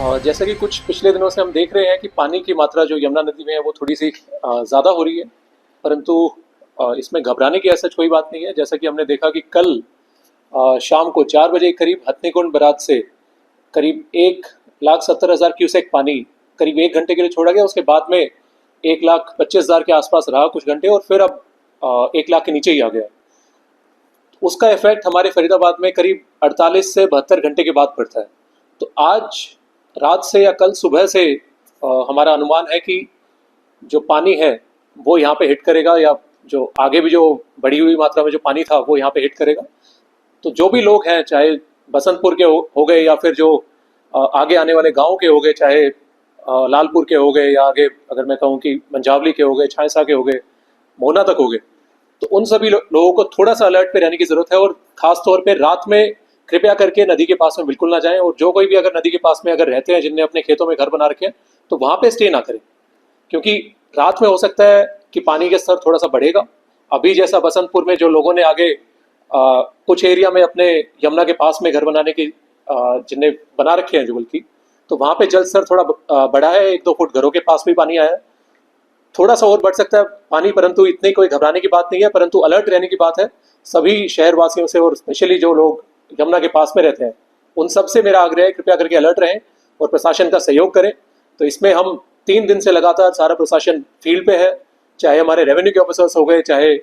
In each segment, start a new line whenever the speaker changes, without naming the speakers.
जैसा कि कुछ पिछले दिनों से हम देख रहे हैं कि पानी की मात्रा जो यमुना नदी में है वो थोड़ी सी ज़्यादा हो रही है, परंतु इसमें घबराने की ऐसा कोई बात नहीं है। जैसा कि हमने देखा कि कल शाम को 4 बजे करीब हथनीकुंड बराज से करीब 1,70,000 क्यूसेक पानी करीब 1 घंटे के लिए छोड़ा गया। उसके बाद में 1,25,000 के आसपास रहा कुछ घंटे और फिर अब 1 लाख के नीचे ही आ गया। उसका इफेक्ट हमारे फरीदाबाद में करीब 48 से 72 घंटे के बाद पड़ता है। तो आज रात से या कल सुबह से हमारा अनुमान है कि जो पानी है वो यहाँ पे हिट करेगा, या जो आगे भी जो बढ़ी हुई मात्रा में जो पानी था वो यहाँ पे हिट करेगा। तो जो भी लोग हैं, चाहे बसंतपुर के हो गए या फिर जो आगे आने वाले गाँव के हो गए, चाहे लालपुर के हो गए, या आगे अगर मैं कहूँ कि मंझावली के हो गए, छायसा के हो गए, मोहना तक हो गए, तो उन सभी लोगों को थोड़ा सा अलर्ट पे रहने की जरूरत है। और खास तौर पे रात में कृपया करके नदी के पास में बिल्कुल ना जाएं। और जो कोई भी अगर नदी के पास में अगर रहते हैं, जिनने अपने खेतों में घर बना रखे हैं, तो वहाँ पे स्टे ना करें, क्योंकि रात में हो सकता है कि पानी के स्तर थोड़ा सा बढ़ेगा। अभी जैसा बसंतपुर में जो लोगों ने आगे कुछ एरिया में अपने यमुना के पास में घर बनाने की जिनने बना रखे हैं जुगल की, तो वहाँ पे जल स्तर थोड़ा बढ़ा है, 1-2 फुट घरों के पास भी पानी आया है। थोड़ा सा और बढ़ सकता है पानी, परंतु इतनी कोई घबराने की बात नहीं है। परंतु अलर्ट रहने की बात है सभी शहरवासियों से, और स्पेशली जो लोग यमुना के पास में रहते हैं उन सब से मेरा आग्रह है कृपया करके अलर्ट रहें और प्रशासन का सहयोग करें। तो इसमें हम 3 दिन से लगातार सारा प्रशासन फील्ड पे है, चाहे हमारे रेवेन्यू के ऑफिसर्स हो गए, चाहे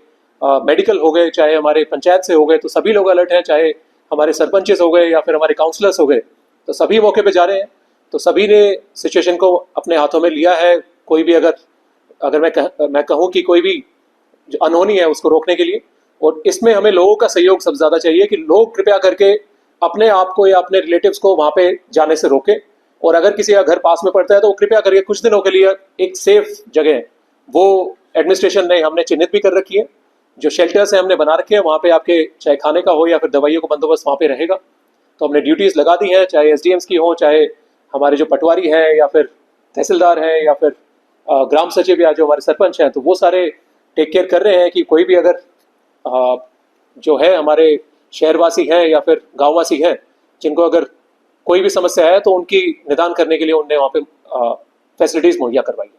मेडिकल हो गए, चाहे हमारे पंचायत से हो गए, तो सभी लोग अलर्ट हैं, चाहे हमारे सरपंचेस हो गए या फिर हमारे काउंसलर्स हो गए, तो सभी मौके पे जा रहे हैं। तो सभी ने सिचुएशन को अपने हाथों में लिया है। कोई भी अगर मैं कहूँ कि कोई भी जो अनहोनी है उसको रोकने के लिए, और इसमें हमें लोगों का सहयोग सबसे ज़्यादा चाहिए कि लोग कृपया करके अपने आप को या अपने रिलेटिव्स को वहाँ पे जाने से रोकें। और अगर किसी का घर पास में पड़ता है तो वो कृपया करके कुछ दिनों के लिए एक सेफ जगह, वो एडमिनिस्ट्रेशन ने हमने चिन्हित भी कर रखी है, जो शेल्टर्स हैं हमने बना रखे हैं, वहाँ पे आपके चाहे खाने का हो या फिर दवाइयों का बंदोबस्त वहाँ पे रहेगा। तो हमने ड्यूटीज़ लगा दी हैं, चाहे एसडीएम्स की हो, चाहे हमारे जो पटवारी हैं या फिर तहसीलदार हैं या फिर ग्राम सचिव या जो हमारे सरपंच हैं, तो वो सारे टेक केयर कर रहे हैं कि कोई भी अगर जो है हमारे शहरवासी हैं या फिर गांववासी हैं जिनको अगर कोई भी समस्या है तो उनकी निदान करने के लिए उनने वहाँ पे फैसिलिटीज़ मुहैया करवाई है।